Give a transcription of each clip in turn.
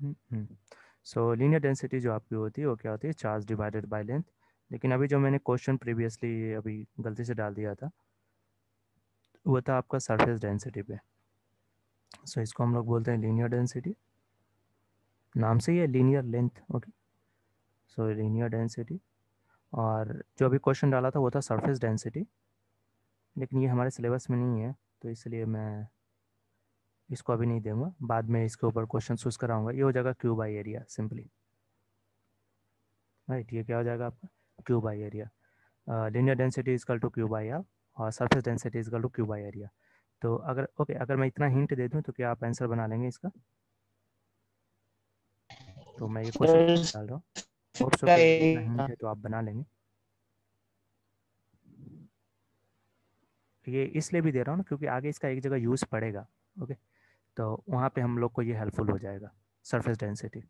सो linear density जो आपकी होती है वो क्या होती है, चार्ज डिवाइडेड बाय लेंथ। लेकिन अभी जो मैंने क्वेश्चन प्रीवियसली अभी गलती से डाल दिया था वो था आपका सरफेस डेंसिटी पे। सो इसको हम लोग बोलते हैं लीनियर डेंसिटी, नाम से ही है लीनियर लेंथ। ओके, सो लीनियर डेंसिटी। और जो अभी क्वेश्चन डाला था वो था सरफेस डेंसिटी, लेकिन ये हमारे सिलेबस में नहीं है तो इसलिए मैं इसको अभी नहीं दूंगा, बाद में इसके ऊपर क्वेश्चन चूज कराऊंगा। ये हो जाएगा Q by area simply. Right, ये क्या हो जाएगा आपका Q by area. Linear density equal to Q by R और surface density equal to Q by area. तो अगर ओके अगर मैं इतना हिंट दे दूं तो क्या आप आंसर बना लेंगे इसका? तो मैं ये क्वेश्चन सर डाल रहा हूँ, होप सो कि अगर इतना हिंट है तो आप बना लेंगे। ये इसलिए भी दे रहा हूँ ना क्योंकि आगे इसका एक जगह यूज़ पड़ेगा। ओके, तो वहाँ पे हम लोग को ये हेल्पफुल हो जाएगा, सरफेस डेंसिटी।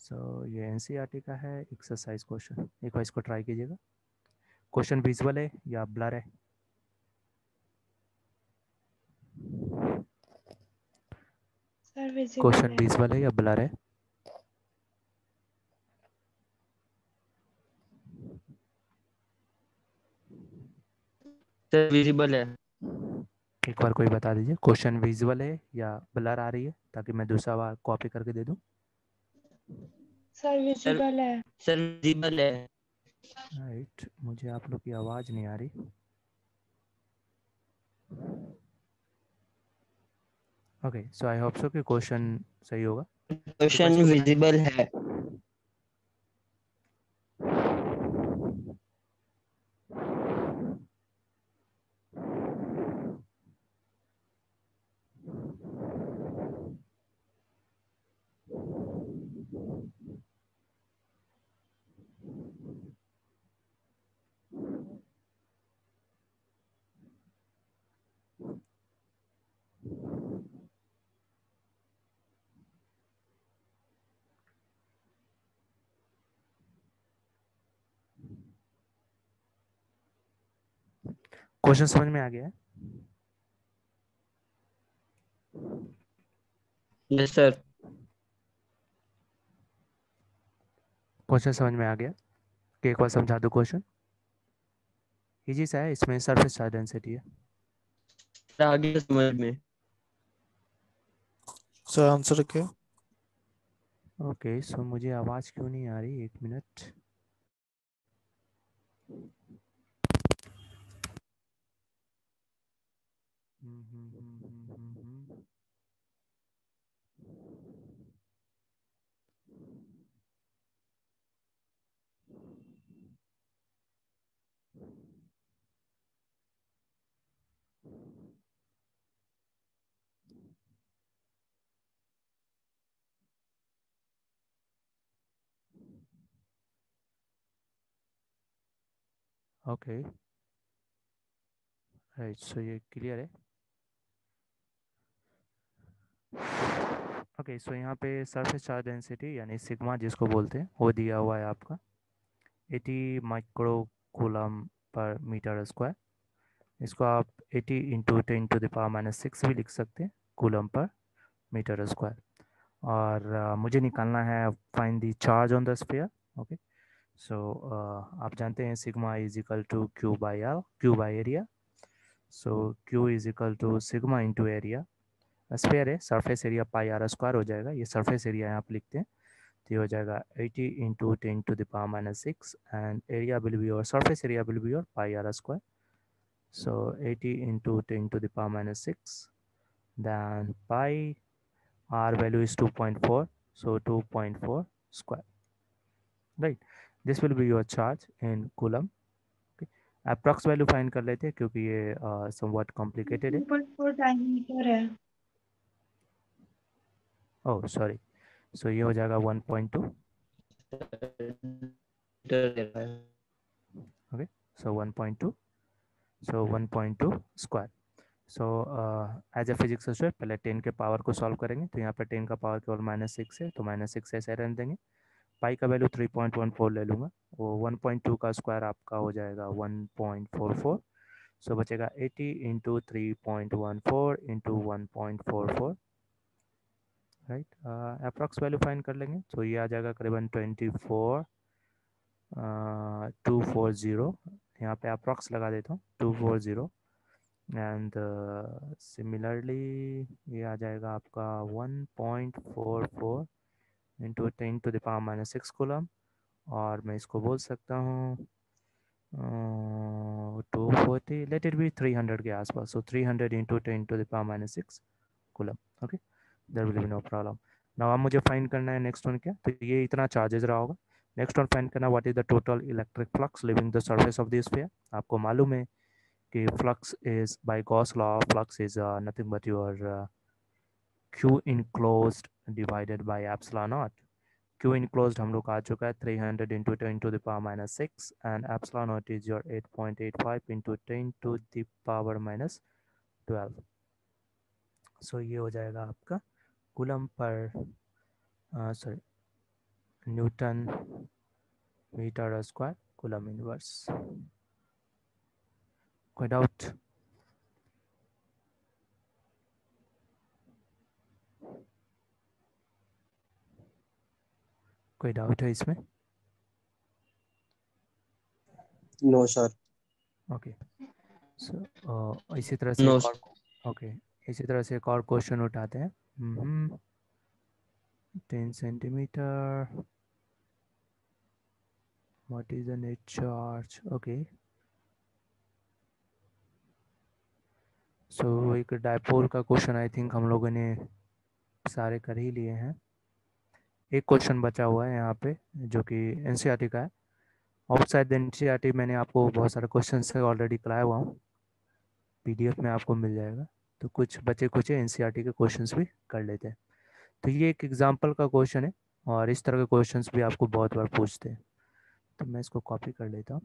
सो ये एनसीईआरटी का है एक्सरसाइज क्वेश्चन, एक बार इसको ट्राई कीजिएगा। क्वेश्चन विजुअल है या ब्लर है? सर विजिबल क्वेश्चन है। विजुअल है या ब्लर है? सर विजिबल है। एक बार कोई बता दीजिए, क्वेश्चन विजुअल है या ब्लर आ रही है, ताकि मैं दूसरा बार कॉपी करके दे दूं। सर सर विजिबल है। सर विजिबल है। राइट, मुझे आप लोग की आवाज़ नहीं आ रही। Okay, so I hope so कि क्वेश्चन सही होगा। एक बार क्वेश्चन इसको बना विजिबल लीजिए। है। क्वेश्चन समझ में आ गया है? Yes sir. क्वेश्चन समझ में आ गया कि एक बार समझा दो क्वेश्चन। इजी सा है, इसमें सरफेस चार्ज डेंसिटी है। आगे समझ में। सर आंसर क्या? ओके, सो मुझे आवाज़ क्यों नहीं आ रही, एक मिनट। ओके, राइट, सो ये क्लियर है। ओके, सो यहाँ पे सरफेस चार्ज डेंसिटी यानी सिग्मा जिसको बोलते हैं वो दिया हुआ है आपका 80 micro coulomb per meter square. इसको आप 80 इंटू 10⁻⁻⁶ भी लिख सकते हैं, कूलम पर मीटर स्क्वायर। और मुझे निकालना है find the charge on the sphere. Okay, so आप जानते हैं sigma is equal to Q by R, Q by area. So Q is equal to sigma into area. Sphere है, surface area pi are square हो जाएगा, ये surface area यहाँ पे लिखते हैं। तो ये हो जाएगा 80 into 10⁻⁻⁶ and area will be और सरफेस एरिया विल बी और पाई are square. So 80 into 10⁻⁶, then pi r value is 2.4, so 2.4 square, right? This will be your charge in coulomb. Okay, approx value find कर लेते हैं क्योंकि ये somewhat complicated है। 2.4 diameter है। oh sorry, so ये हो जाएगा 1.2। okay, so 1.2, so 1.2 square। So as a physics से पहले 10 के पावर को सॉल्व करेंगे, तो यहाँ पर 10 का पावर केवल -6 है तो -6 ऐसे रहने देंगे। पाई का वैल्यू 3.14 ले लूँगा, वो 1.2 का स्क्वायर आपका हो जाएगा 1.44। सो बचेगा 80 into 3.14 into 1.44। Right. Approx value find कर लेंगे, तो ये आ जाएगा करीबन 240। यहाँ पे अप्रॉक्स लगा देता हूँ 240, एंड सिमिलरली ये आ जाएगा आपका 1.44 इंटू 10⁻⁻6 कूलम, और मैं इसको बोल सकता हूँ 240, लेट इट बी 300 के आसपास, सो 300 into 10⁻⁻6 coulomb. Okay, there will be no problem. Now अब मुझे फाइंड करना है नेक्स्ट वन क्या, तो ये इतना चार्जेस रहा होगा। नेक्स्ट वन फाइंड करना, what is the total electric flux living the surface of the sphere. आपको मालूम है कि flux is by Gauss law, flux is nothing but your Q enclosed divided by epsilon naught. Q enclosed हम लोग आ चुका है 300 into 10⁻⁻6, and epsilon naught is your 8.85 into 10⁻12। सो ये हो जाएगा आपका coulomb per sorry newton metre square coulomb inverse. कोई doubt? कोई डाउट है इसमें? No sir. ओके, सो इसी तरह से नो एक और ओके इसी तरह से एक और क्वेश्चन उठाते हैं। 10 centimetre, what is the net charge? okay, so एक डायपोल का क्वेश्चन आई थिंक हम लोगों ने सारे कर ही लिए हैं। एक क्वेश्चन बचा हुआ है यहाँ पे जो कि एनसीईआरटी का है। आउटसाइड द एनसीईआरटी मैंने आपको बहुत सारे क्वेश्चन से ऑलरेडी कराया हुआ हूँ, पीडीएफ में आपको मिल जाएगा, तो कुछ बचे कुछ एनसीईआरटी के क्वेश्चंस भी कर लेते हैं। तो ये एक एग्जांपल का क्वेश्चन है, और इस तरह के क्वेश्चंस भी आपको बहुत बार पूछते हैं, तो मैं इसको कॉपी कर लेता हूँ।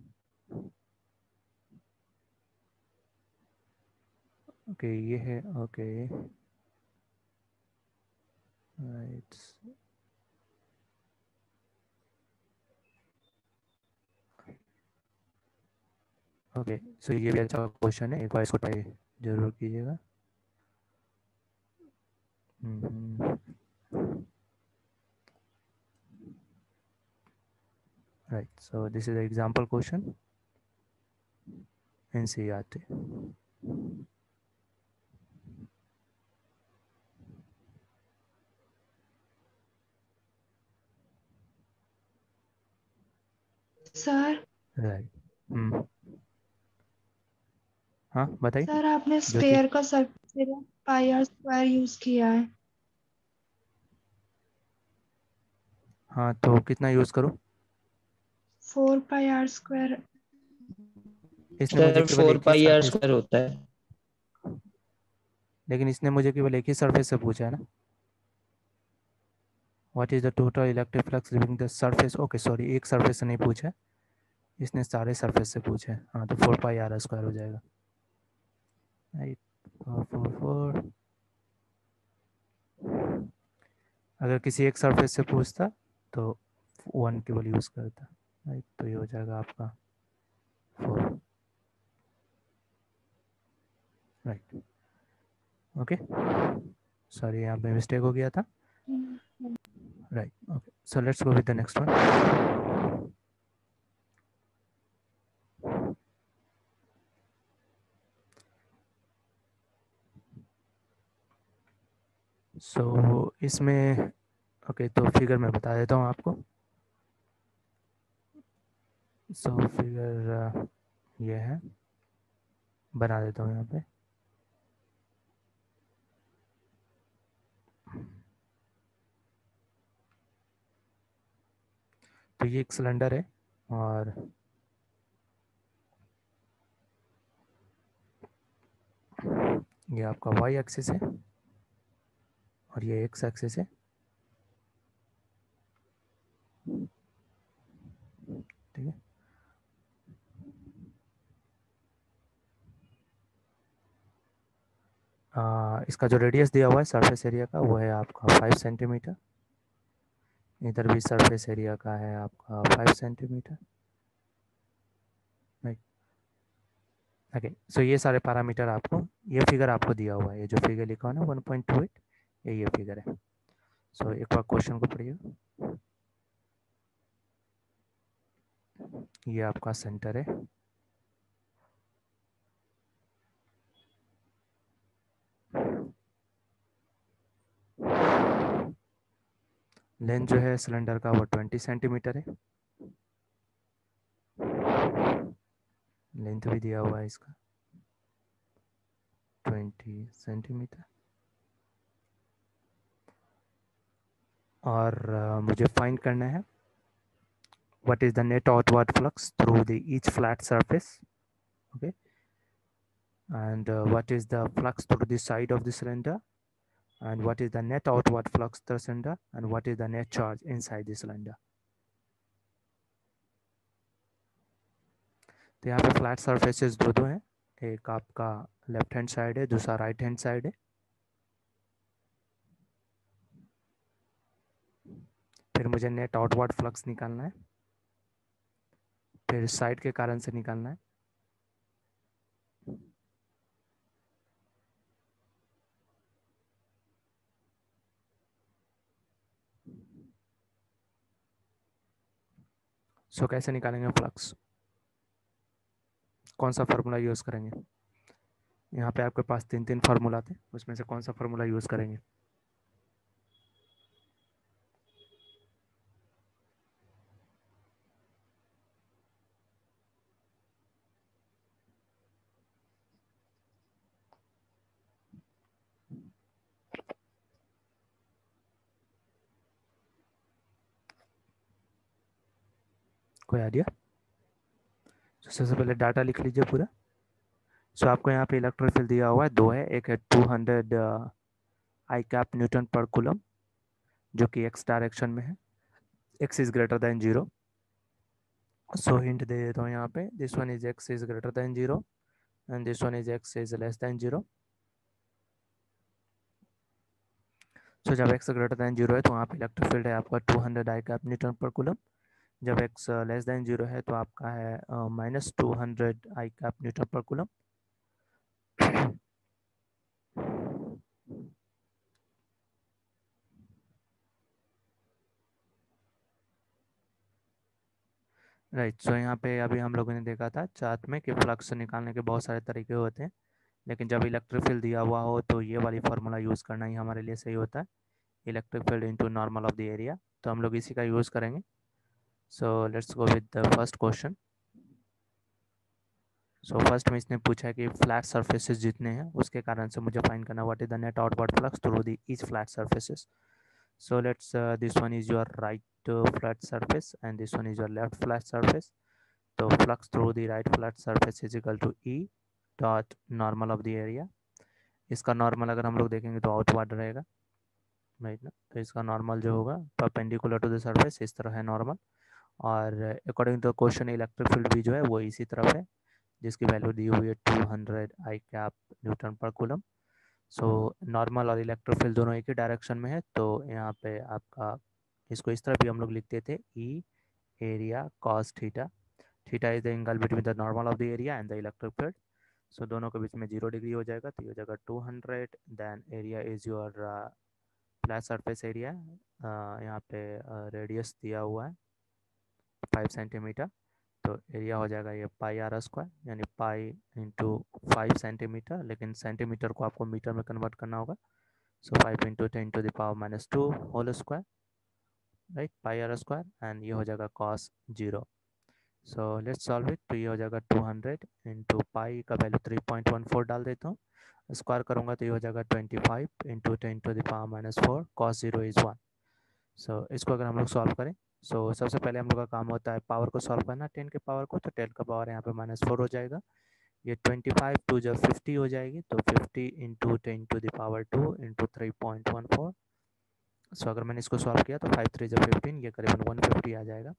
ओके ये है, ओके राइट, ओके सो ये भी अच्छा क्वेश्चन है, एक बार इसको ट्राई जरूर कीजिएगा। Right, so this is the example question NCERT. Sir right, हाँ बताइए सर आपने ज्योति। स्फेयर का surface area pi are square use किया है। हाँ तो कितना यूज करूँ? 4 पाई आर स्क्वायर। इसने मुझे सर केवल 4 एक ही पाई आर सरफेस, स्क्वायर होता है। लेकिन इसने मुझे केवल एक ही सरफेस से पूछा है ना। What is the total electric flux living the surface, okay sorry एक सरफेस से नहीं पूछा है, इसने सारे सरफेस से पूछे हैं। हाँ तो 4 पाई आर स्क्वायर हो जाएगा। 8444, अगर किसी एक सरफेस से पूछता तो 1 केवल यूज़ करता। राइट, तो ये हो जाएगा आपका 4। राइट, ओके सॉरी यहाँ पे मिस्टेक हो गया था। Right, okay so let's go with the next one. So इसमें ओके तो फिगर मैं बता देता हूँ आपको। सो फिगर ये है, बना देता हूँ यहाँ पे। तो ये एक सिलेंडर है, और ये आपका वाई एक्सिस है, और ये एक्स एक्सिस है। ठीक है, इसका जो रेडियस दिया हुआ है सरफेस एरिया का वो है आपका 5 सेंटीमीटर। इधर भी सरफेस एरिया का है आपका 5 सेंटीमीटर। राइट, ओके सो ये सारे पैरामीटर आपको, ये फिगर आपको दिया हुआ है, ये जो फिगर लिखा हुआ है ना 1.28, ये फिगर है। सो एक बार क्वेश्चन को पढ़िए। ये आपका सेंटर है, लेंथ जो है सिलेंडर का वो 20 सेंटीमीटर है, लेंथ भी दिया हुआ है इसका 20 सेंटीमीटर। और मुझे फाइंड करना है what is the net outward flux through the each flat surface, okay, and what is the flux through the side of the cylinder, and what is the net outward flux through the cylinder, and what is the net charge inside the cylinder। तो यहाँ पे flat surfaces दो हैं, एक आपका left hand side है, दूसरा right hand side है। फिर मुझे नेट आउटवर्ड फ्लक्स निकालना है, फिर साइड के कारण से निकालना है। सो कैसे निकालेंगे फ्लक्स, कौन सा फार्मूला यूज़ करेंगे? यहाँ पे आपके पास तीन फार्मूला थे, उसमें से कौन सा फार्मूला यूज़ करेंगे? कोई आइडिया? सबसे पहले डाटा लिख लीजिए पूरा। सो आपको यहाँ पे इलेक्ट्रिक फील्ड दिया हुआ है, दो है, एक है 200 I cap newton per coulomb जो कि एक्स डायरेक्शन में है, x is greater than 0। So हिंट दे देता हूँ यहाँ पे, this one is x is greater than 0 and this one is x is less than 0। So जब एक्स ग्रेटर देन 0 है तो वहाँ पे इलेक्ट्रिक फील्ड है आपका 200 I cap newton per coulomb. जब एक्स लेस देन 0 है तो आपका है -200 I cap newton per coulomb. Right. सो यहाँ पे अभी हम लोगों ने देखा था चार्ट में कि फ्लक्स निकालने के बहुत सारे तरीके होते हैं, लेकिन जब इलेक्ट्रिक फील्ड दिया हुआ हो तो ये वाली फार्मूला यूज़ करना ही हमारे लिए सही होता है, electric field into normal of the area. तो हम लोग इसी का यूज़ करेंगे। सो let's go with the first question. So first में इसने पूछा है कि फ्लैट सर्फेसेस जितने हैं उसके कारण से मुझे फाइंड करना what is the net outward flux through the each flat surfaces. So let's this one is your right flat surface and this one is your left flat surface. So flux through the right flat surface is equal to E dot normal of the area। इसका normal अगर हम लोग देखेंगे तो outward रहेगा, right ना। तो इसका नॉर्मल जो होगा परपेंडिकुलर टू द सरफेस इस तरह है नॉर्मल, और according to question electric field भी जो है वो इसी तरफ है जिसकी वैल्यू दी हुई है 200 I cap newton per coulomb. So normal और इलेक्ट्रिक फील्ड दोनों एक ही डायरेक्शन में है, तो यहाँ पे आपका इसको इस तरह भी हम लोग लिखते थे E area cos theta. Theta is the angle between the normal of the area and the electric field. So दोनों के बीच में 0 डिग्री हो जाएगा, तो ये हो जाएगा 200। Then area is your flat surface area, यहाँ पे रेडियस दिया हुआ है 5 सेंटीमीटर, तो एरिया हो जाएगा ये पाई आर स्क्वायर, यानी पाई इंटू 5 सेंटीमीटर, लेकिन सेंटीमीटर को आपको मीटर में कन्वर्ट करना होगा। So 5 into 10 to the power -2 whole square, right, pi are square, and ये हो जाएगा cos 0। So let's solve it. तो ये हो जाएगा 200 इंटू पाई का वैल्यू 3.14 डाल देता हूँ, स्क्वायर करूँगा तो ये हो जाएगा 25 into 10 to the power -4 cos 0 is 1। So इसको अगर हम लोग सॉल्व करें, सो सबसे पहले हम लोग का काम होता है पावर को सॉल्व करना, 10 के पावर को, तो 10 का पावर यहाँ पे -4 हो जाएगा, ये 25 टू जब 50 हो जाएगी, तो 50 into 10 to the power 2 into 3.14। So अगर मैंने इसको सॉल्व किया तो 5 3 जब 15, ये करीबन 150 आ जाएगा,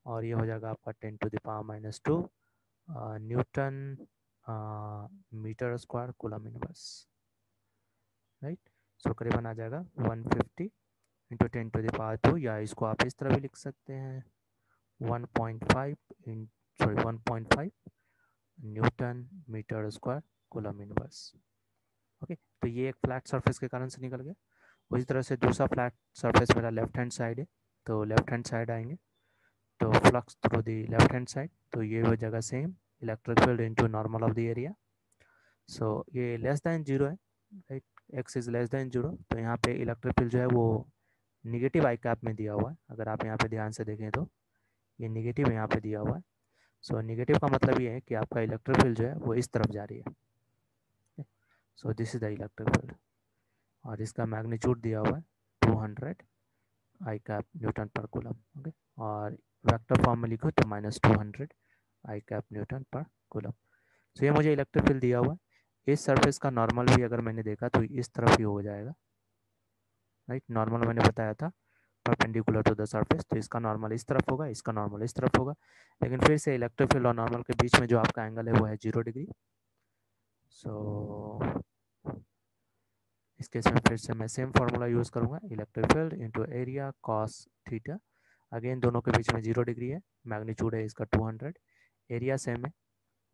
और ये हो जाएगा आपका 10 to the power -2 newton metre square coulomb inverse, right. So करीबन आ जाएगा 150 इंटू 10 टू द पावर 2, या इसको आप इस तरह भी लिख सकते हैं 1.5 newton metre square coulomb inverse. Okay, तो ये एक फ्लैट सरफेस के कारण से निकल गया। उसी तरह से दूसरा फ्लैट सरफेस मेरा लेफ्ट हैंड साइड है, तो लेफ्ट हैंड साइड आएंगे तो flux through the left hand side, तो ये वो जगह same electric field into normal of the area. So ये लेस दैन जीरो है, right, x is less than zero, तो यहाँ पे इलेक्ट्रिक फील्ड जो है वो निगेटिव आई कैप में दिया हुआ है। अगर आप यहाँ पे ध्यान से देखें तो ये निगेटिव यहाँ पे दिया हुआ है। सो निगेटिव का मतलब ये है कि आपका इलेक्ट्रिक फील्ड जो है वो इस तरफ जा रही है। सो this is the electric field और इसका मैग्नीट्यूड दिया हुआ है 200 I cap newton per coulomb. Okay, और वेक्टर फॉर्म में लिखो तो -200 I cap newton per coulomb. तो ये मुझे इलेक्ट्रिक फील्ड दिया हुआ है। इस सरफेस का नॉर्मल भी अगर मैंने देखा तो इस तरफ ही हो जाएगा, राइट। नॉर्मल मैंने बताया था परपेंडिकुलर टू द सरफेस, तो इसका नॉर्मल इस तरफ होगा, इसका नॉर्मल इस तरफ होगा। लेकिन फिर से इलेक्ट्रिक फील्ड और नॉर्मल के बीच में जो आपका एंगल है वो है 0 डिग्री। सो इस केस में फिर से मैं सेम फार्मूला यूज़ करूँगा, electric field into area cos theta. Again दोनों के बीच में 0 डिग्री है, मैग्नीट्यूड है इसका 200, एरिया सेम है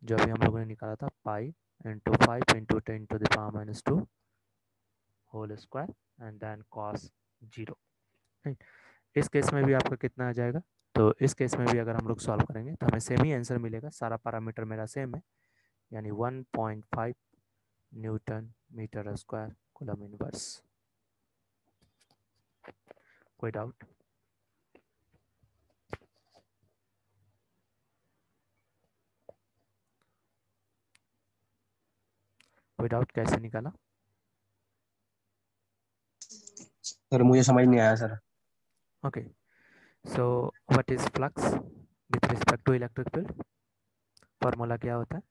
जो अभी हम लोगों ने निकाला था, pi into 5 into 10⁻²² whole square and then cos 0। इस केस में भी आपका कितना आ जाएगा, तो इस केस में भी अगर हम लोग सॉल्व करेंगे तो हमें सेम ही आंसर मिलेगा, सारा पैरामीटर मेरा सेम है, यानी 1.5 newton metre square coulomb inverse. कोई डाउट? कोई डाउट कैसे निकाला? सर मुझे समझ नहीं आया sir. Okay, so what is flux with respect to electric field? Formula क्या होता है?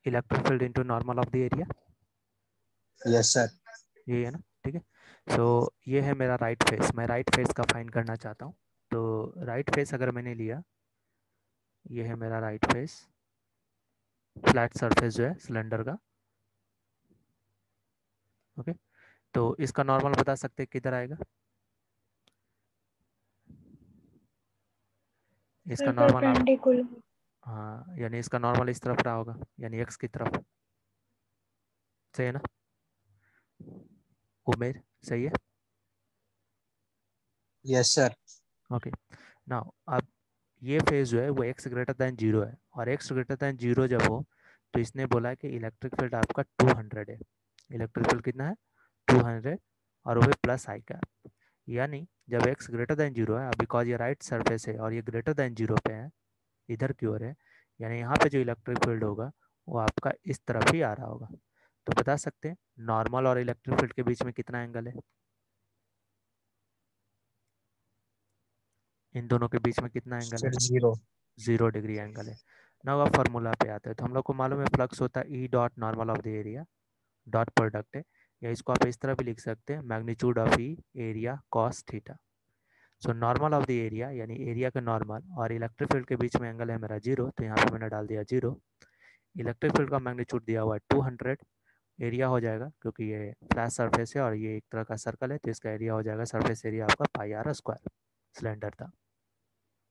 Electric field into normal of the area, yes sir. ये है ना, ठीक है। सो ये है मेरा राइट फेस, मैं राइट फेस का फाइंड करना चाहता हूँ। तो राइट फेस अगर मैंने लिया, ये है मेरा राइट फेस, फ्लैट सरफेस जो है सिलेंडर का। ओके, तो इसका नॉर्मल बता सकते हैं किधर आएगा? इसका सर नॉर्मल आप, परपेंडिकुलर। हाँ, यानी इसका नॉर्मल इस तरफ रहा होगा, यानी एक्स की तरफ, सही है ना उमेर? सही है। Yes sir. ओके, नाउ अब ये फेज जो है वो एक्स ग्रेटर दैन जीरो है, और एक्स ग्रेटर दैन जीरो जब हो तो इसने बोला कि इलेक्ट्रिक फील्ड आपका 200 है। इलेक्ट्रिक फील्ड कितना है? 200, और वो भी प्लस आई का, यानी जब एक्स ग्रेटर दैन जीरो है, बिकॉज ये राइट सरफेस है और ये ग्रेटर दैन जीरो पे है, इधर की ओर है, यानी यहाँ पे जो इलेक्ट्रिक फील्ड होगा वो आपका इस तरफ ही आ रहा होगा। तो बता सकते हैं नॉर्मल और इलेक्ट्रिक फील्ड के बीच में कितना एंगल है? इन दोनों के बीच में कितना एंगल है? सर 0। 0 डिग्री एंगल है। ना अब फार्मूला पे आते हैं, तो हम लोग को मालूम है फ्लक्स होता है E dot normal of the area, dot product है, या इसको आप इस तरह भी लिख सकते हैं, magnitude of E area cos theta. So normal of the area यानी एरिया का नॉर्मल और इलेक्ट्रिक फील्ड के बीच में एंगल है मेरा 0, तो यहाँ पे मैंने डाल दिया 0। इलेक्ट्रिक फील्ड का मैग्नीट्यूड दिया हुआ है 200, एरिया हो जाएगा क्योंकि ये फ्लैट सरफेस है और ये एक तरह का सर्कल है, तो इसका एरिया हो जाएगा सरफेस एरिया आपका पाई आर स्क्वायर, सिलेंडर था,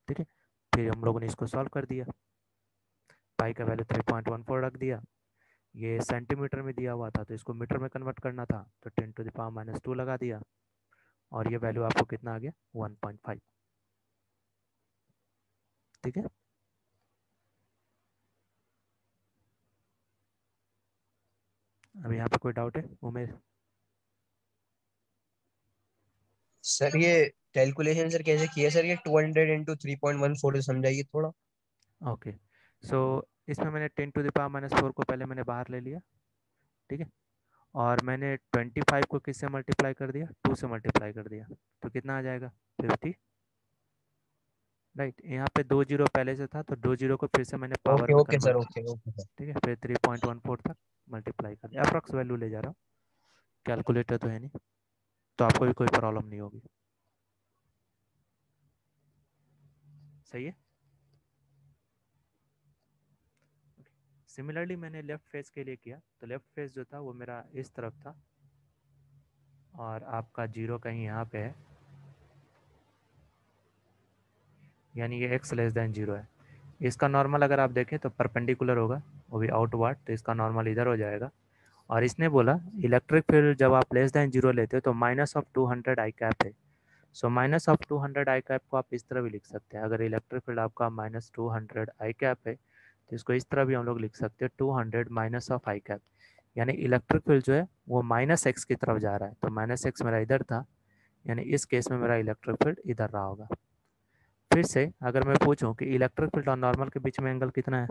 ठीक है। फिर हम लोगों ने इसको सॉल्व कर दिया, पाई का वैल्यू 3.14 रख दिया, ये सेंटीमीटर में दिया हुआ था तो इसको मीटर में कन्वर्ट करना था, तो 10⁻² लगा दिया, और ये वैल्यू आपको कितना आ गया? 1.5, ठीक है। अब यहाँ पे कोई डाउट है उमेर? सर ये कैलकुलेशन सर कैसे किया सर, ये 200 इंटू 3.14 समझाइए थोड़ा। ओके, सो इसमें मैंने 10⁻⁴ को पहले मैंने बाहर ले लिया, ठीक है, और मैंने 25 को किससे मल्टीप्लाई कर दिया? 2 से मल्टीप्लाई कर दिया, तो कितना आ जाएगा? 50, राइट। यहाँ पे 2 जीरो पहले से था तो 2 जीरो को फिर से मैंने पावर ओके में ओके सर, कन्वर्ट ओके किया, ओके सर। ठीक है, फिर 3.14 तक मल्टीप्लाई कर दिया, अप्रॉक्स वैल्यू ले जा रहा हूँ, कैलकुलेटर तो है नहीं, तो आपको भी कोई प्रॉब्लम नहीं होगी, सही है। सिमिलरली मैंने लेफ्ट फेस के लिए किया, तो लेफ्ट फेस जो था वो मेरा इस तरफ था, और आपका 0 कहीं यहाँ पे है, यानी ये x लेस देन 0 है। इसका नॉर्मल अगर आप देखें तो परपेंडिकुलर होगा, वो भी आउटवर्ड, तो इसका नॉर्मल इधर हो जाएगा, और इसने बोला इलेक्ट्रिक फील्ड जब आप लेस देन 0 लेते हो तो -200 आई कैप है। सो -200 आई कैप को आप इस तरह भी लिख सकते हैं। अगर इलेक्ट्रिक फील्ड आपका -200 आई कैप है तो इसको इस तरह भी हम लोग लिख सकते हैं 200 माइनस ऑफ आई कैप, यानी इलेक्ट्रिक फील्ड जो है वो -x की तरफ जा रहा है। तो -x मेरा इधर था, यानी इस केस में मेरा इलेक्ट्रिक फील्ड इधर रहा होगा। फिर से अगर मैं पूछूं कि इलेक्ट्रिक फील्ड और नॉर्मल के बीच में एंगल कितना है,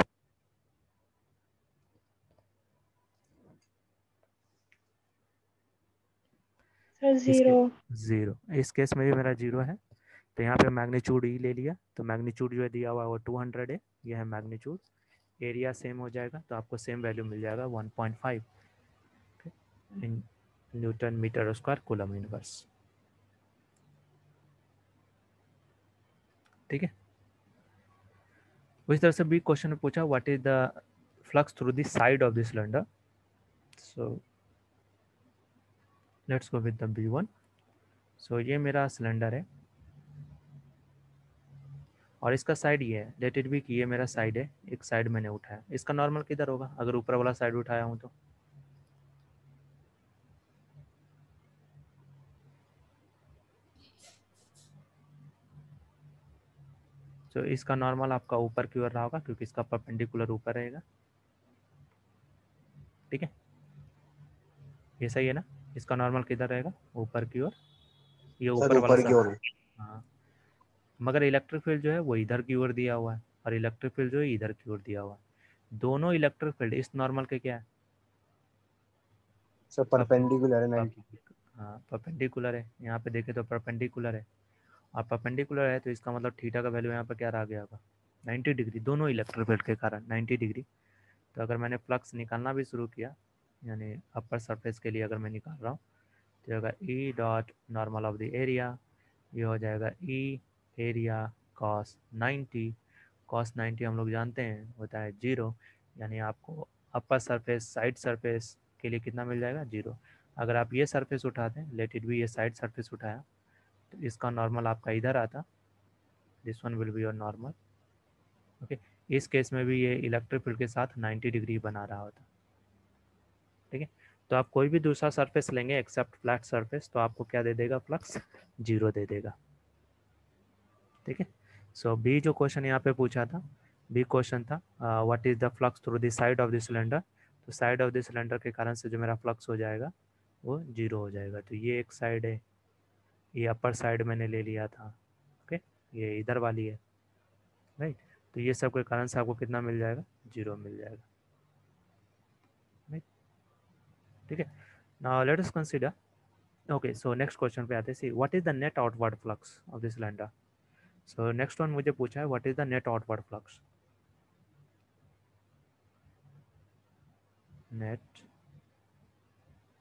सर इसके 0. 0, इस केस में भी मेरा 0 है। तो यहाँ पे मैग्नीट्यूड ई ले लिया, तो मैग्नीट्यूड जो है दिया हुआ है वो 200 है, ये है मैग्नीट्यूड। एरिया सेम हो जाएगा तो आपको सेम वैल्यू मिल जाएगा 1.5 in newton metre square coulomb inverse. ठीक है। उसी तरह से बी क्वेश्चन में पूछा what is the flux through the side of the cylinder. So let's go with the B1। So ये मेरा सिलेंडर है और इसका साइड ये है, लेट इट बी कि ये मेरा साइड है, एक साइड मैंने उठाया। इसका नॉर्मल किधर होगा अगर ऊपर वाला साइड उठाया हूँ तो इसका नॉर्मल आपका ऊपर की ओर रहा होगा क्योंकि इसका परपेंडिकुलर ऊपर रहेगा। ठीक है, ये सही है ना। इसका नॉर्मल किधर रहेगा, ऊपर की ओर, ये सर ऊपर वाला ऊपर की ओर। हाँ, मगर इलेक्ट्रिक फील्ड जो है वो इधर की ओर दिया हुआ है और इलेक्ट्रिक फील्ड जो है इधर की ओर दिया हुआ है। दोनों इलेक्ट्रिक फील्ड इस नॉर्मल के क्या है, सर परपेंडिकुलर है 90। हाँ परपेंडिकुलर है। यहाँ पे देखें तो परपेंडिकुलर है, और परपेंडिकुलर है तो इसका मतलब थीटा का वैल्यू यहाँ पर क्या रह गया होगा, 90 डिग्री, दोनों इलेक्ट्रिक फील्ड के कारण 90 डिग्री। तो अगर मैंने फ्लक्स निकालना भी शुरू किया, यानी अपर सरफेस के लिए अगर मैं निकाल रहा हूँ तो होगा E dot normal of the area, ये हो जाएगा ई एरिया कॉस 90। कॉस 90 हम लोग जानते हैं होता है 0, यानी आपको अपर सरफेस साइड सरफेस के लिए कितना मिल जाएगा, 0। अगर आप ये सरफेस उठाते हैं, लेट इट भी, ये साइड सरफेस उठाया तो इसका नॉर्मल आपका इधर आता, this one will be your normal. Okay, इस केस में भी ये इलेक्ट्रिक फील्ड के साथ 90 डिग्री बना रहा होता। ठीक है, तो आप कोई भी दूसरा सरफेस लेंगे एक्सेप्ट फ्लैट सरफेस तो आपको क्या दे देगा, फ्लक्स 0 दे देगा। ठीक है, सो बी जो क्वेश्चन यहाँ पे पूछा था, बी क्वेश्चन था what is the flux through the side of the cylinder. तो साइड ऑफ द सिलेंडर के कारण से जो मेरा फ्लक्स हो जाएगा वो 0 हो जाएगा। तो ये एक साइड है, ये अपर साइड मैंने ले लिया था। ओके, ये इधर वाली है, राइट। तो ये सब के कारण से आपको कितना मिल जाएगा, 0 मिल जाएगा। राइट, ठीक है। Now let us consider, okay so next question पे आते हैं। See what is the net outward flux of the cylinder. So next one मुझे पूछा है what is the net outward flux. Net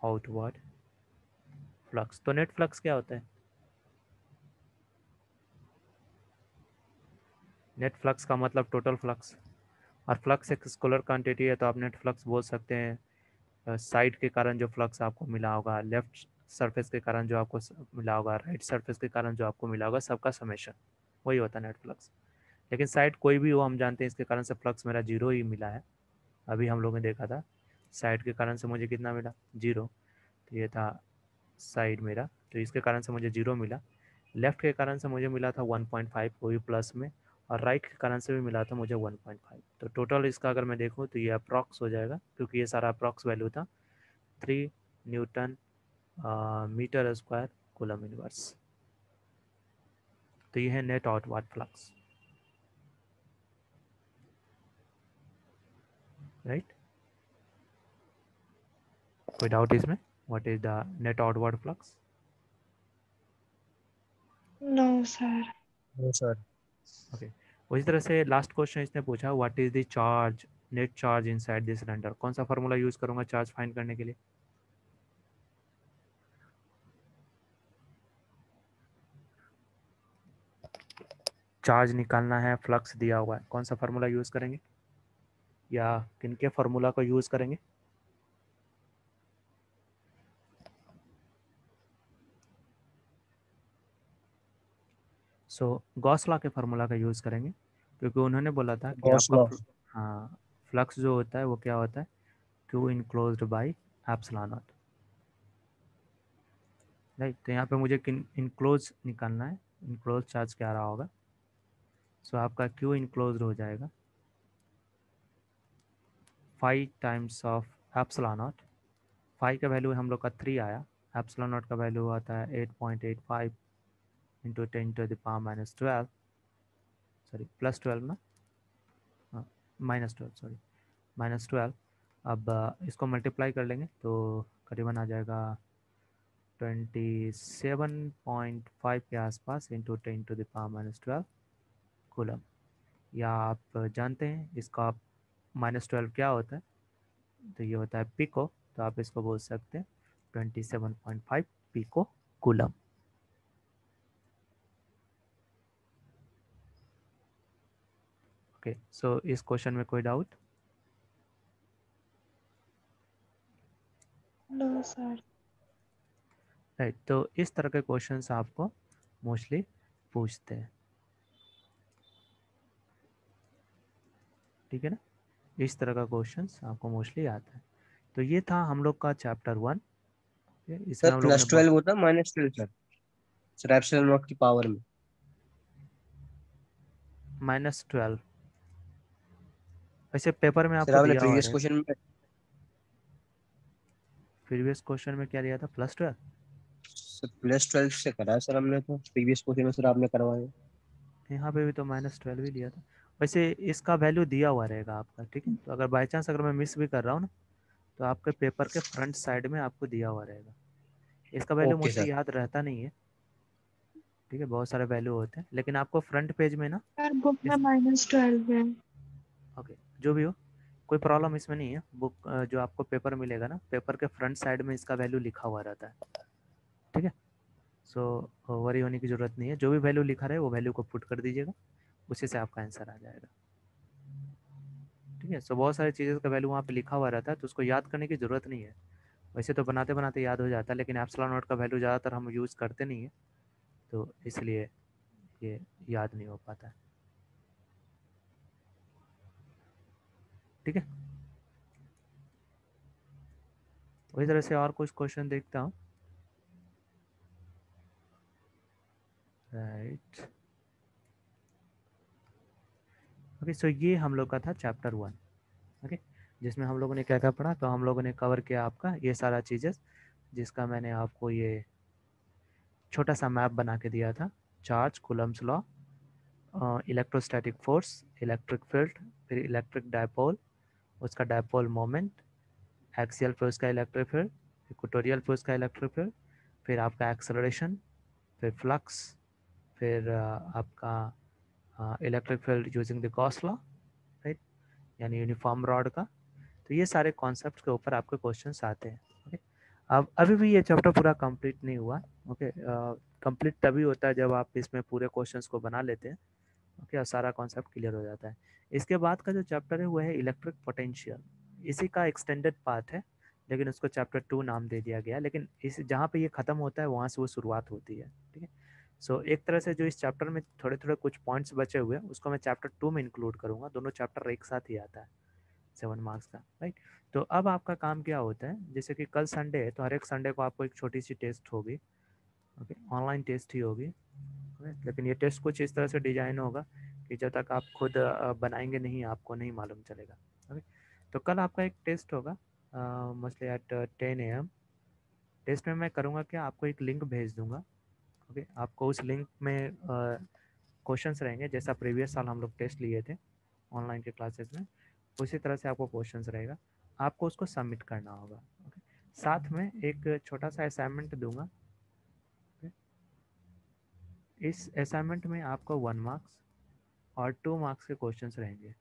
outward flux, तो net flux क्या होता है, नेट फ्लक्स का मतलब टोटल फ्लक्स, और फ्लक्स एक स्केलर क्वांटिटी है तो आप नेट फ्लक्स बोल सकते हैं साइड के कारण जो फ्लक्स आपको मिला होगा, लेफ्ट सरफेस के कारण जो आपको मिला होगा, राइट सरफेस के कारण जो आपको मिला होगा, सबका समेशन, वही होता है नेट फ्लक्स। लेकिन साइड कोई भी हो, हम जानते हैं इसके कारण से फ्लक्स मेरा 0 ही मिला है। अभी हम लोगों ने देखा था साइड के कारण से मुझे कितना मिला, 0। तो ये था साइड मेरा, तो इसके कारण से मुझे 0 मिला। लेफ्ट के कारण से मुझे मिला था 1.5, वो भी प्लस में, और राइट के कारण से भी मिला था मुझे 1.5। तो टोटल इसका अगर मैं देखूँ तो ये अप्रॉक्स हो जाएगा, क्योंकि ये सारा अप्रॉक्स वैल्यू था 3 newton metre square coulomb inverse. तो ये है नेट आउटवर्ड फ्लक्स, राइट। कोई डाउट इसमें, what is the net outward flux. No, sir. No sir. Okay, उसी तरह से लास्ट क्वेश्चन इसने पूछा what is the charge, net charge inside this cylinder. कौन सा फार्मूला यूज करूंगा चार्ज फाइंड करने के लिए। चार्ज निकालना है, फ्लक्स दिया हुआ है, कौन सा फार्मूला यूज करेंगे, या किनके फार्मूला को यूज करेंगे। सो गॉस लॉ के फार्मूला का यूज करेंगे, क्योंकि उन्होंने बोला था कि गॉस आपका लॉ। हाँ फ्लक्स जो होता है वो क्या होता है, Q enclosed by epsilon not, right. तो यहाँ पे मुझे इनक्लोज निकालना है, इनक्लोज चार्ज क्या रहा होगा। सो आपका क्यू इनक्लोज हो जाएगा 5 टाइम्स ऑफ एप्सिलॉन नॉट। 5 का वैल्यू हम लोग का 3 आया, एप्सिलॉन नॉट का वैल्यू आता है 8.85 इंटू 10⁻12, सॉरी +12 ना, हाँ -12, सॉरी -12। अब इसको मल्टीप्लाई कर लेंगे तो करीबन आ जाएगा 27.5 के आसपास इंटू 10⁻12 कूलम। या आप जानते हैं इसका -12 क्या होता है, तो ये होता है पिको, तो आप इसको बोल सकते हैं 27.5 पिको कूलम। ओके, सो इस क्वेश्चन में कोई डाउट? No, sir. राइट, तो इस तरह के क्वेश्चंस आपको मोस्टली पूछते हैं, ठीक है ना। इस तरह का क्वेश्चंस आपको मोस्टली आता है। तो ये था हम लोग का चैप्टर 1। इसमें सर हम लोग ने +12 होता है -12 सर, सर एप्सिलॉन नॉट की पावर में। -12, वैसे पेपर में सर आपको आपने दिया हुआ प्रीवियस रहेगा। क्वेश्चन में, प्रीवियस क्वेश्चन में क्या दिया था, +12? सर +12 से करा है सर हमने, तो प्रीवियस क्वेश्चन में सर आपने करवाया। यहाँ पे भी तो -12 ही लिया था। वैसे इसका वैल्यू दिया हुआ रहेगा आपका, ठीक है। तो अगर बाई चांस अगर मैं मिस भी कर रहा हूँ ना, तो आपके पेपर के फ्रंट साइड में आपको दिया हुआ रहेगा। इसका वैल्यू ओके मोस्टली सर। याद रहता नहीं है, ठीक है, बहुत सारे वैल्यू होते हैं, लेकिन आपको फ्रंट पेज में ना सर बुक में इस, -12 है। ओके जो भी हो, कोई प्रॉब्लम इसमें नहीं है। बुक जो आपको पेपर मिलेगा ना, पेपर के फ्रंट साइड में इसका वैल्यू लिखा हुआ रहता है, ठीक है। सो वरी होने की ज़रूरत नहीं है, जो भी वैल्यू लिखा रहे वो वैल्यू को पुट कर दीजिएगा, उसी से आपका आंसर आ जाएगा, ठीक है। सो बहुत सारी चीज़ें का वैल्यू वहाँ पे लिखा हुआ रहता है, तो उसको याद करने की ज़रूरत नहीं है। वैसे तो बनाते बनाते याद हो जाता है, लेकिन एप्सिलॉन नॉट का वैल्यू ज़्यादातर हम यूज़ करते नहीं है, तो इसलिए ये याद नहीं हो पाता है, ठीक है। वही तरह से और कुछ क्वेश्चन देखता हूँ, राइट। ओके, सो ये हम लोग का था चैप्टर 1, ओके, जिसमें हम लोगों ने क्या क्या पढ़ा। तो हम लोगों ने कवर किया आपका ये सारा चीज़ें, जिसका मैंने आपको ये छोटा सा मैप बना के दिया था। Charge, Coulomb's law, electrostatic force, electric field, फिर इलेक्ट्रिक डायपोल, उसका डायपोल मोमेंट, एक्सियल पे उसका इलेक्ट्रिक फील्ड, इक्वेटोरियल पे उसका इलेक्ट्रिक फील्ड, फिर आपका एक्सेलरेशन, फिर फ्लक्स, फिर आपका electric field using the Gauss law, right, यानी यूनिफॉर्म रॉड का। तो ये सारे कॉन्सेप्ट के ऊपर आपके क्वेश्चंस आते हैं, ओके। अब अभी भी ये चैप्टर पूरा कंप्लीट नहीं हुआ, ओके। कंप्लीट तभी होता है जब आप इसमें पूरे क्वेश्चंस को बना लेते हैं, ओके, और सारा कॉन्सेप्ट क्लियर हो जाता है। इसके बाद का जो चैप्टर है वो है इलेक्ट्रिक पोटेंशियल, इसी का एक्सटेंडेड पार्ट है, लेकिन उसको चैप्टर 2 नाम दे दिया गया। लेकिन इस जहाँ पे ये ख़त्म होता है वहाँ से वो शुरुआत होती है, ठीक है। सो एक तरह से जो इस चैप्टर में थोड़े थोड़े कुछ पॉइंट्स बचे हुए हैं उसको मैं चैप्टर 2 में इंक्लूड करूँगा, दोनों चैप्टर एक साथ ही आता है 7 मार्क्स का, राइट। तो अब आपका काम क्या होता है, जैसे कि कल संडे है तो हर एक संडे को आपको एक छोटी सी टेस्ट होगी, ओके, ऑनलाइन टेस्ट ही होगी, लेकिन ये टेस्ट कुछ इस तरह से डिजाइन होगा कि जब तक आप खुद बनाएंगे नहीं आपको नहीं मालूम चलेगा, ओके। तो कल आपका एक टेस्ट होगा मोस्टली एट 10 AM। टेस्ट में मैं करूँगा क्या, आपको एक लिंक भेज दूंगा, ओके। आपको उस लिंक में क्वेश्चंस रहेंगे, जैसा प्रीवियस साल हम लोग टेस्ट लिए थे ऑनलाइन के क्लासेस में, उसी तरह से आपको क्वेश्चंस रहेगा, आपको उसको सबमिट करना होगा, ओके। साथ में एक छोटा सा असाइनमेंट दूंगा, इस असाइनमेंट में आपको 1 मार्क्स और 2 मार्क्स के क्वेश्चंस रहेंगे।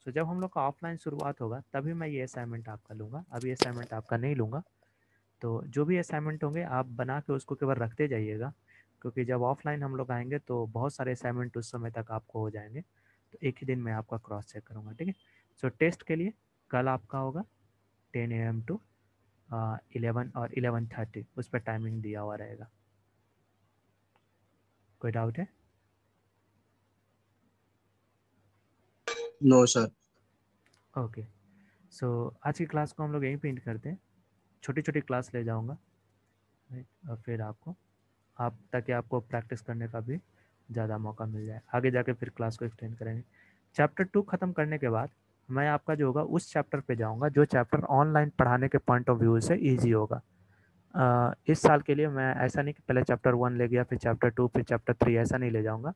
सो जब हम लोग का ऑफलाइन शुरुआत होगा तभी मैं ये असाइनमेंट आपका लूँगा, अभी असाइनमेंट आपका नहीं लूँगा। तो जो भी असाइनमेंट होंगे आप बना के उसको केवल रखते जाइएगा, क्योंकि जब ऑफलाइन हम लोग आएंगे तो बहुत सारे असाइनमेंट उस समय तक आपको हो जाएंगे, तो एक ही दिन में आपका क्रॉस चेक करूँगा, ठीक है। सो टेस्ट के लिए कल आपका होगा 10 AM टू 11 और 11:30, उस पर टाइमिंग दिया हुआ रहेगा। कोई डाउट है? No sir. ओके, सो आज की क्लास को हम लोग यहीं पे एंड करते हैं। छोटी छोटी क्लास ले जाऊंगा, राइट, और फिर आप ताकि आपको प्रैक्टिस करने का भी ज़्यादा मौका मिल जाए, आगे जाके फिर क्लास को एक्सटेंड करेंगे। चैप्टर 2 ख़त्म करने के बाद मैं आपका जो होगा उस चैप्टर पे जाऊंगा जो चैप्टर ऑनलाइन पढ़ाने के पॉइंट ऑफ व्यू से ईजी होगा। इस साल के लिए मैं ऐसा नहीं कि पहले चैप्टर 1 ले गया फिर चैप्टर 2 फिर चैप्टर 3, ऐसा नहीं ले जाऊंगा।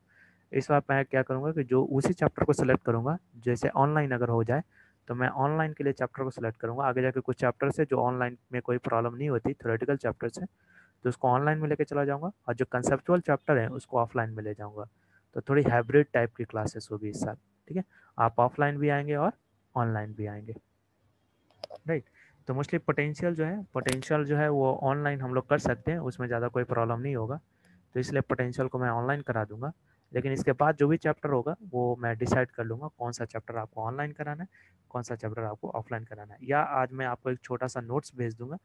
इस बार मैं क्या करूंगा कि जो उसी चैप्टर को सिलेक्ट करूंगा, जैसे ऑनलाइन अगर हो जाए तो मैं ऑनलाइन के लिए चैप्टर को सिलेक्ट करूंगा। आगे जाके कुछ चैप्टर से जो ऑनलाइन में कोई प्रॉब्लम नहीं होती, थ्योरेटिकल चैप्टर से, तो उसको ऑनलाइन में लेके चला जाऊंगा, और जो कंसेप्चुअल चैप्टर है उसको ऑफलाइन में ले जाऊंगा। तो थोड़ी हाइब्रिड टाइप की क्लासेस होगी इस साल, ठीक है। आप ऑफलाइन भी आएंगे और ऑनलाइन भी आएंगे, राइट। तो मोस्टली पोटेंशियल जो है वो ऑनलाइन हम लोग कर सकते हैं, उसमें ज़्यादा कोई प्रॉब्लम नहीं होगा, तो इसलिए पोटेंशियल को मैं ऑनलाइन करा दूंगा। लेकिन इसके बाद जो भी चैप्टर होगा वो मैं डिसाइड कर लूँगा कौन सा चैप्टर आपको ऑनलाइन कराना है, कौन सा चैप्टर आपको ऑफलाइन कराना है। या आज मैं आपको एक छोटा सा नोट्स भेज दूंगा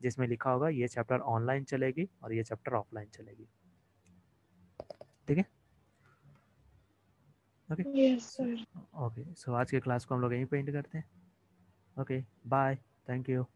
जिसमें लिखा होगा ये चैप्टर ऑनलाइन चलेगी और ये चैप्टर ऑफलाइन चलेगी, ठीक है। Okay Yes, sir. ओके, सो आज के क्लास को हम लोग यहीं पे एंड करते हैं। Okay, bye, thank you.